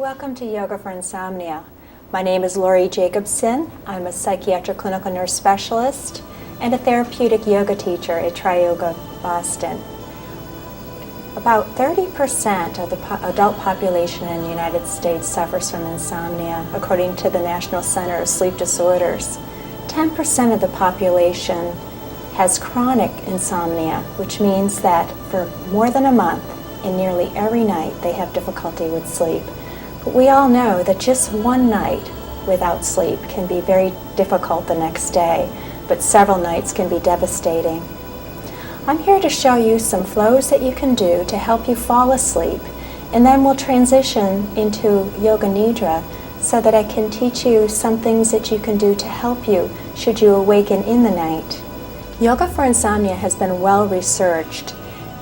Welcome to Yoga for Insomnia. My name is Lori Jacobson. I'm a psychiatric clinical nurse specialist and a therapeutic yoga teacher at TriYoga, Boston. About 30% of the adult population in the United States suffers from insomnia, according to the National Center of Sleep Disorders. 10% of the population has chronic insomnia, which means that for more than a month and nearly every night they have difficulty with sleep. But we all know that just one night without sleep can be very difficult the next day, but several nights can be devastating. I'm here to show you some flows that you can do to help you fall asleep, and then we'll transition into Yoga Nidra so that I can teach you some things that you can do to help you should you awaken in the night. Yoga for Insomnia has been well researched,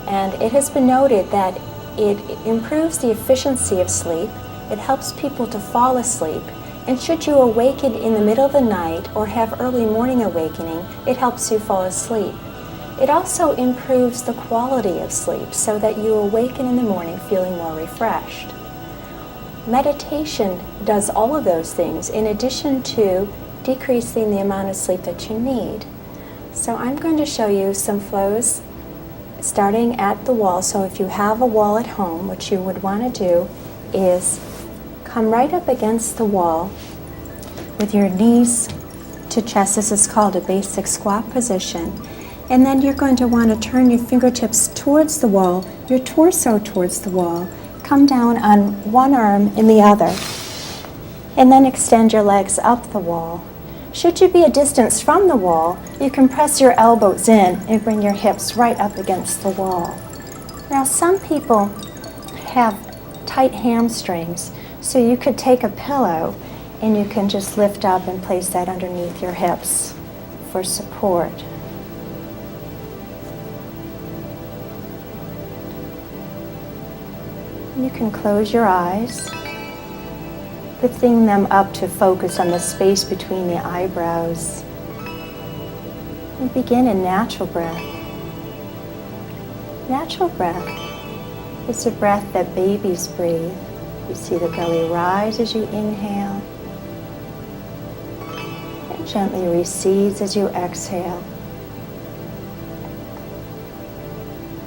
and it has been noted that it improves the efficiency of sleep, it helps people to fall asleep, and should you awaken in the middle of the night or have early morning awakening, it helps you fall asleep. It also improves the quality of sleep so that you awaken in the morning feeling more refreshed. Meditation does all of those things in addition to decreasing the amount of sleep that you need. So I'm going to show you some flows starting at the wall. So if you have a wall at home, what you would want to do is come right up against the wall with your knees to chest. This is called a basic squat position. And then you're going to want to turn your fingertips towards the wall, your torso towards the wall. Come down on one arm and the other. And then extend your legs up the wall. Should you be a distance from the wall, you can press your elbows in and bring your hips right up against the wall. Now some people have tight hamstrings, so you could take a pillow and you can just lift up and place that underneath your hips for support. You can close your eyes, lifting them up to focus on the space between the eyebrows. And begin a natural breath. Natural breath is the breath that babies breathe. You see the belly rise as you inhale and gently recedes as you exhale.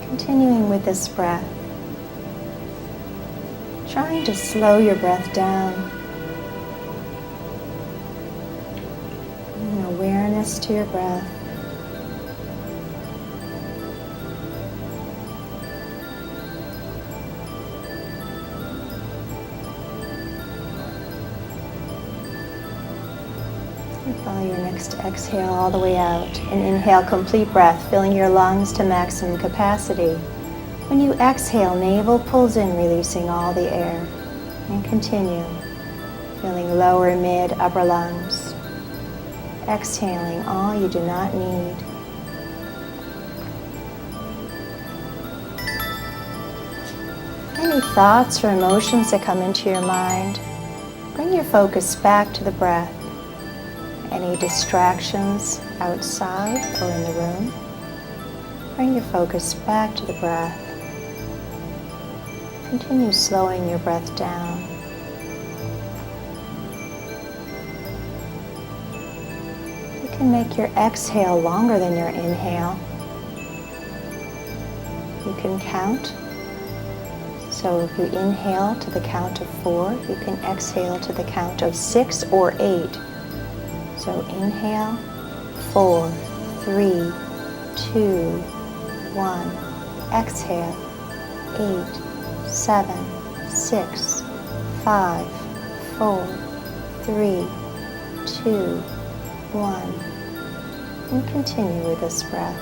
Continuing with this breath, trying to slow your breath down. Bring awareness to your breath. And follow your next exhale all the way out. And inhale, complete breath, filling your lungs to maximum capacity. When you exhale, navel pulls in, releasing all the air. And continue, filling lower, mid, upper lungs. Exhaling all you do not need. Any thoughts or emotions that come into your mind, bring your focus back to the breath. Any distractions outside or in the room, bring your focus back to the breath. Continue slowing your breath down. You can make your exhale longer than your inhale. You can count. So if you inhale to the count of 4, you can exhale to the count of 6 or 8. So inhale, 4, 3, 2, 1. Exhale, 8, 7, 6, 5, 4, 3, 2, 1. And continue with this breath.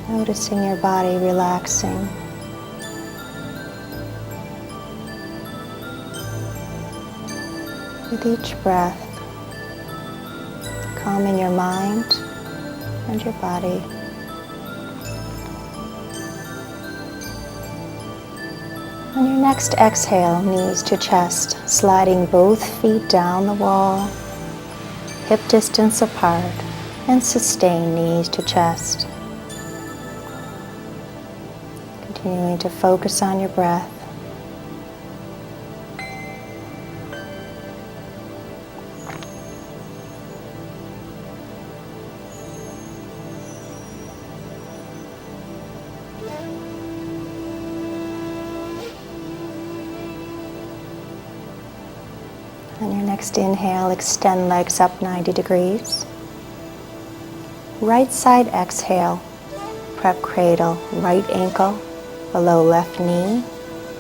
Noticing your body relaxing. With each breath, calming your mind and your body. On your next exhale, knees to chest, sliding both feet down the wall, hip distance apart, and sustain knees to chest. Continuing to focus on your breath. On your next inhale, extend legs up 90 degrees. Right side exhale, prep cradle, right ankle below left knee.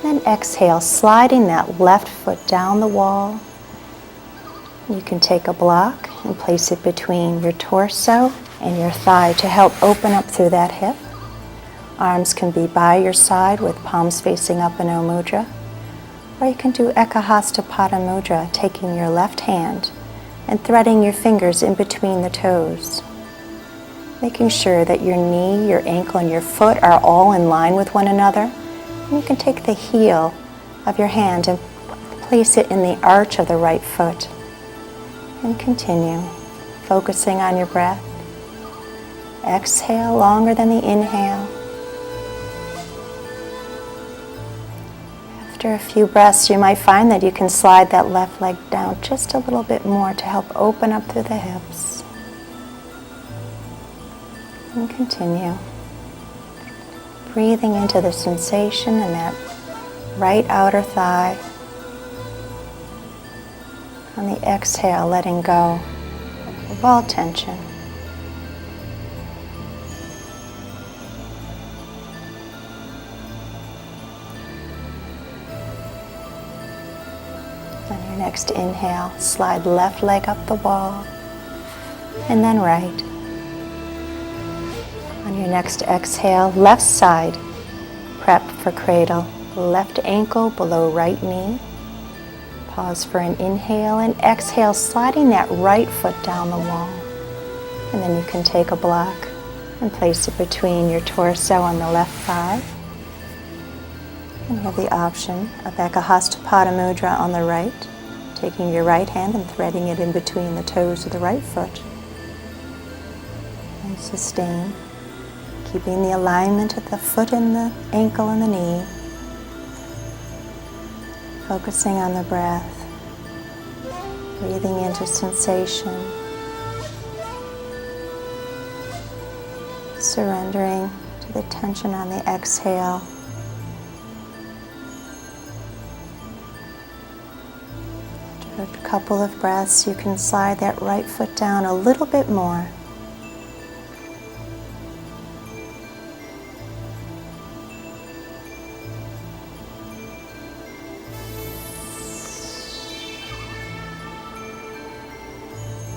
Then exhale, sliding that left foot down the wall. You can take a block and place it between your torso and your thigh to help open up through that hip. Arms can be by your side with palms facing up in O Mudra. Or you can do Ekahastapada Mudra, taking your left hand and threading your fingers in between the toes. Making sure that your knee, your ankle, and your foot are all in line with one another. And you can take the heel of your hand and place it in the arch of the right foot. And continue, focusing on your breath. Exhale longer than the inhale. After a few breaths, you might find that you can slide that left leg down just a little bit more to help open up through the hips. And continue. Breathing into the sensation in that right outer thigh. On the exhale, letting go of all tension. On your next inhale, slide left leg up the wall, and then right. On your next exhale, left side, prep for cradle, left ankle below right knee. Pause for an inhale and exhale, sliding that right foot down the wall. And then you can take a block and place it between your torso and the left thigh. And you have the option of Ekahastapada Mudra on the right, taking your right hand and threading it in between the toes of the right foot. And sustain, keeping the alignment of the foot and the ankle and the knee. Focusing on the breath, breathing into sensation, surrendering to the tension on the exhale. After a couple of breaths, you can slide that right foot down a little bit more.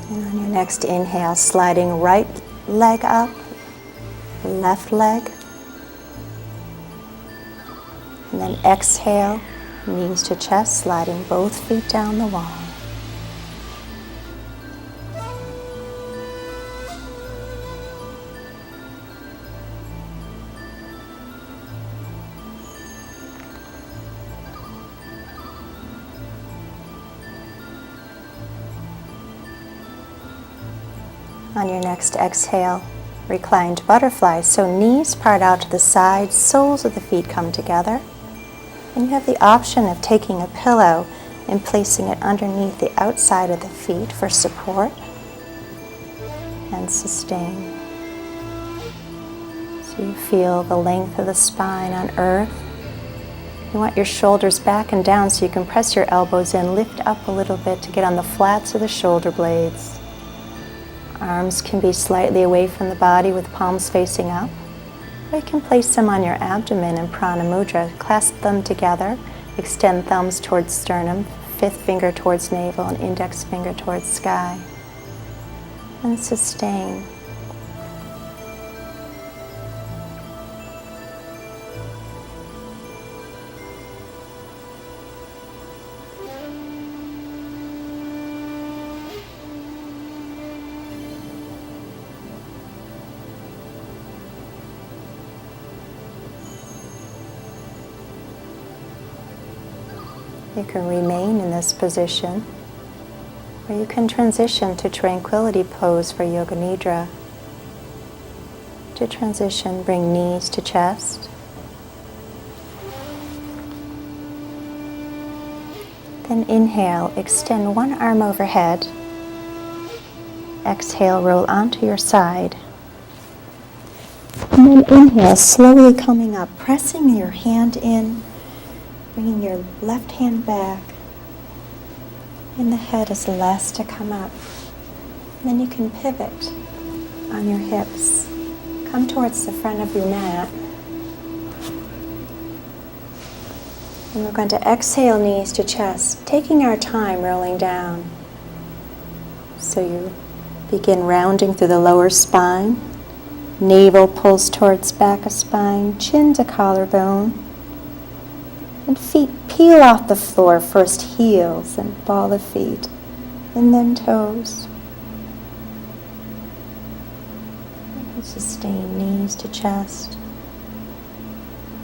And on your next inhale, sliding right leg up, left leg. And then exhale, knees to chest, sliding both feet down the wall. On your next exhale, reclined butterfly. So knees part out to the sides, soles of the feet come together. And you have the option of taking a pillow and placing it underneath the outside of the feet for support. And sustain. So you feel the length of the spine on earth. You want your shoulders back and down so you can press your elbows in, lift up a little bit to get on the flats of the shoulder blades. Arms can be slightly away from the body with palms facing up. Or you can place them on your abdomen in Prana Mudra. Clasp them together, extend thumbs towards sternum, fifth finger towards navel, and index finger towards sky. And sustain. You can remain in this position, or you can transition to tranquility pose for Yoga Nidra. To transition, bring knees to chest, Then inhale, extend one arm overhead. Exhale, roll onto your side. And then inhale, slowly coming up, pressing your hand in, bringing your left hand back. And the head is last to come up. And then you can pivot on your hips. Come towards the front of your mat. And we're going to exhale, knees to chest, taking our time rolling down. So you begin rounding through the lower spine. Navel pulls towards back of spine, chin to collarbone. And feet peel off the floor, first heels and ball of feet, and then toes. And sustain knees to chest.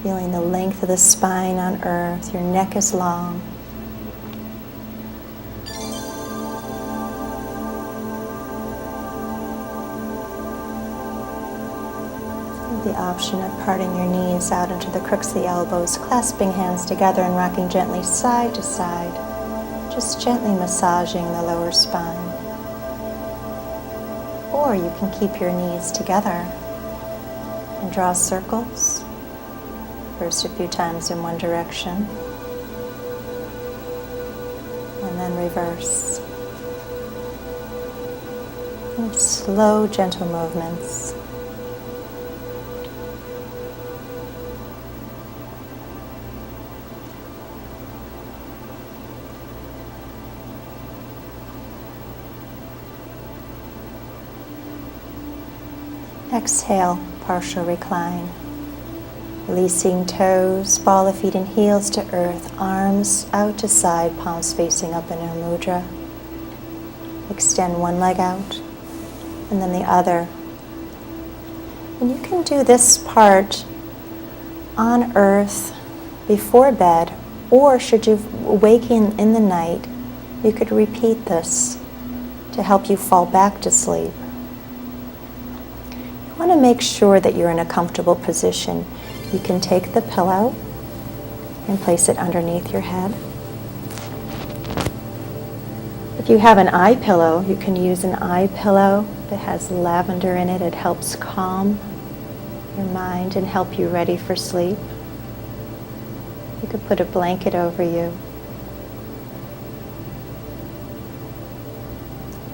Feeling the length of the spine on earth, your neck is long. The option of parting your knees out into the crooks of the elbows, clasping hands together and rocking gently side to side, just gently massaging the lower spine. Or you can keep your knees together and draw circles, first a few times in one direction, and then reverse. And slow, gentle movements. Exhale, partial recline. Releasing toes, ball of feet and heels to earth, arms out to side, palms facing up in a mudra. Extend one leg out and then the other. And you can do this part on earth before bed, or should you awaken in the night, you could repeat this to help you fall back to sleep. You want to make sure that you're in a comfortable position. You can take the pillow and place it underneath your head. If you have an eye pillow, you can use an eye pillow that has lavender in it. It helps calm your mind and help you ready for sleep. You could put a blanket over you.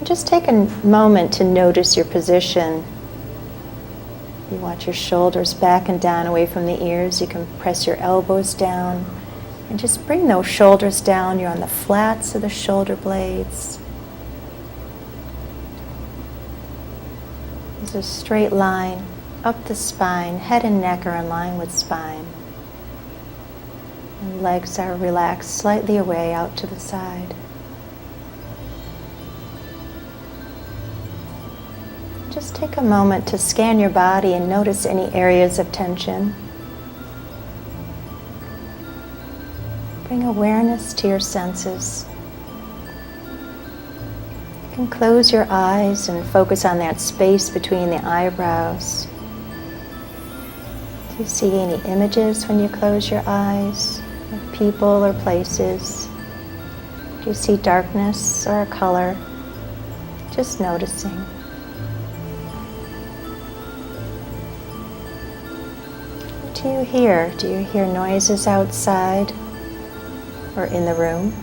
Just take a moment to notice your position. You want your shoulders back and down away from the ears. You can press your elbows down and just bring those shoulders down. You're on the flats of the shoulder blades. There's a straight line up the spine. Head and neck are in line with spine. And legs are relaxed slightly away out to the side. Just take a moment to scan your body and notice any areas of tension. Bring awareness to your senses. You can close your eyes and focus on that space between the eyebrows. Do you see any images when you close your eyes, of people or places? Do you see darkness or a color? Just noticing. What do you hear? Do you hear noises outside or in the room?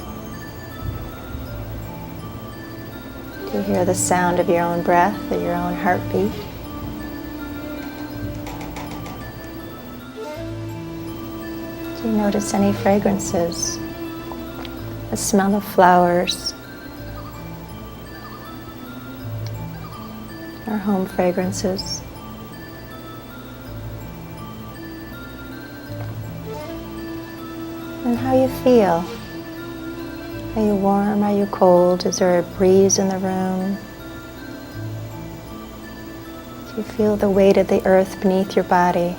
Do you hear the sound of your own breath or your own heartbeat? Do you notice any fragrances? The smell of flowers or home fragrances? And how you feel? Are you warm? Are you cold? Is there a breeze in the room? Do you feel the weight of the earth beneath your body?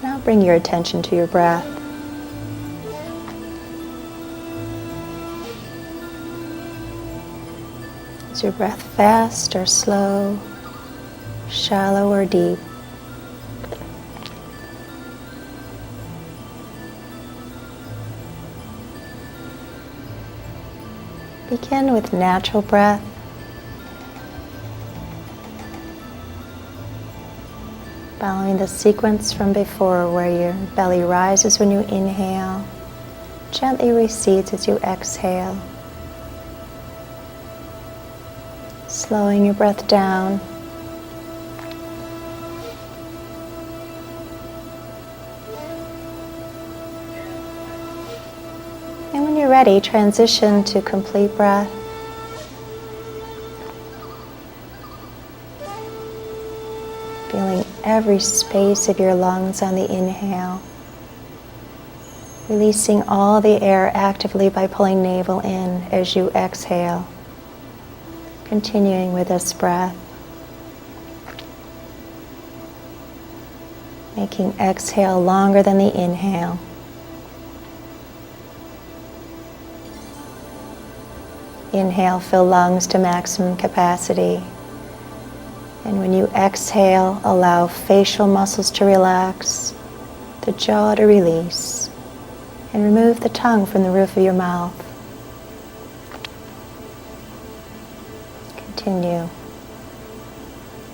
Now bring your attention to your breath. Is your breath fast or slow? Shallow or deep? Begin with natural breath. Following the sequence from before, where your belly rises when you inhale, gently recedes as you exhale. Slowing your breath down. And when you're ready, transition to complete breath. Feeling every space of your lungs on the inhale. Releasing all the air actively by pulling navel in as you exhale. Continuing with this breath. Making exhale longer than the inhale. Inhale, fill lungs to maximum capacity. And when you exhale, allow facial muscles to relax, the jaw to release, and remove the tongue from the roof of your mouth. Continue.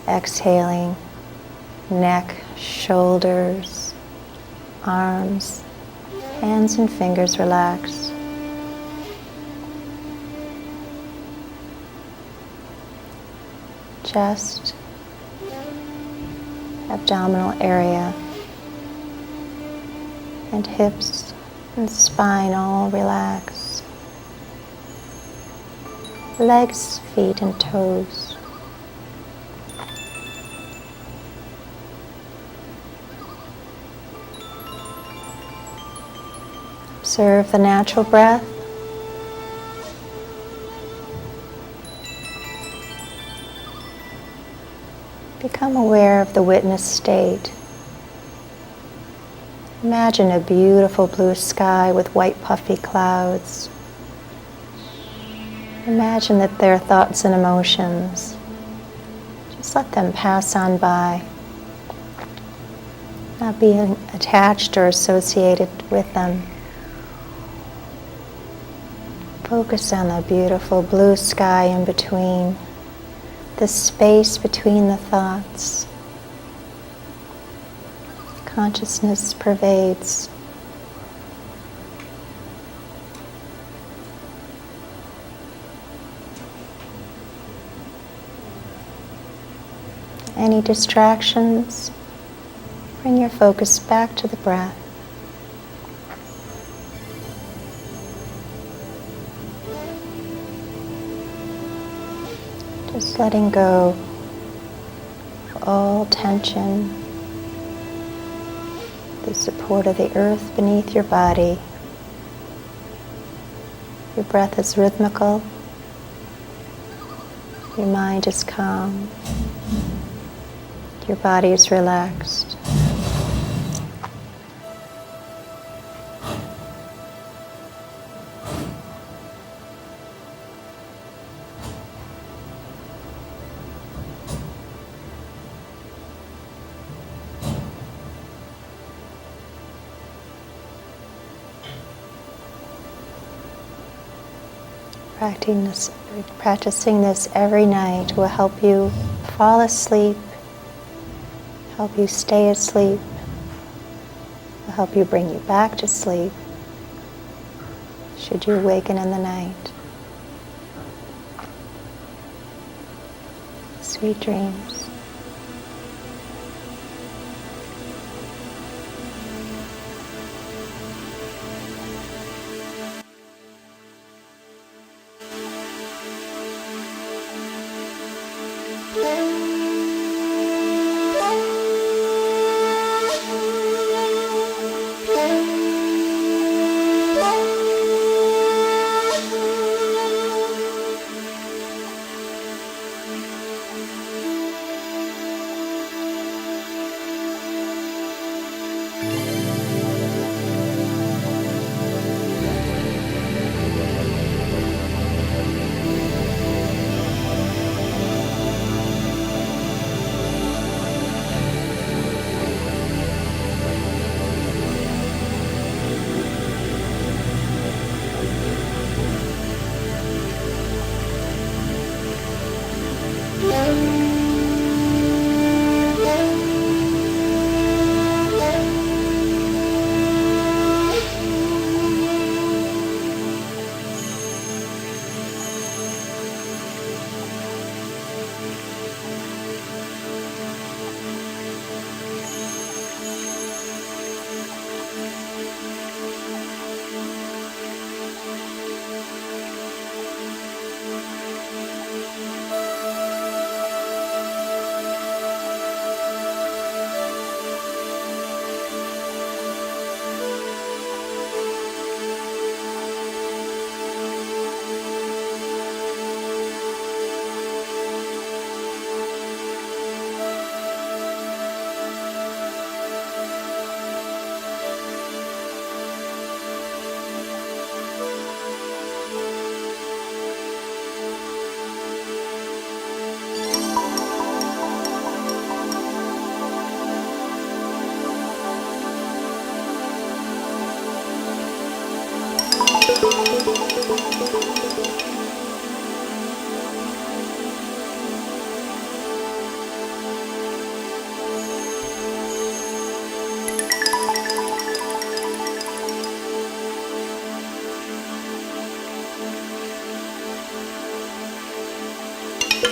Exhaling, neck, shoulders, arms, hands and fingers relax. Chest, abdominal area, and hips and spine all relax. Legs, feet, and toes. Observe the natural breath. Become aware of the witness state. Imagine a beautiful blue sky with white puffy clouds. Imagine that there are thoughts and emotions. Just let them pass on by. Not being attached or associated with them. Focus on the beautiful blue sky in between. The space between the thoughts. Consciousness pervades. Any distractions, bring your focus back to the breath. Just letting go of all tension, the support of the earth beneath your body. Your breath is rhythmical. Your mind is calm. Your body is relaxed. Practicing this every night will help you fall asleep, help you stay asleep, will help you bring you back to sleep should you awaken in the night. Sweet dreams.「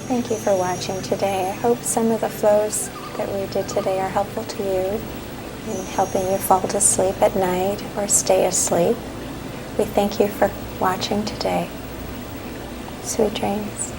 Thank you for watching today. I hope some of the flows that we did today are helpful to you in helping you fall to sleep at night or stay asleep. We thank you for watching today. Sweet dreams.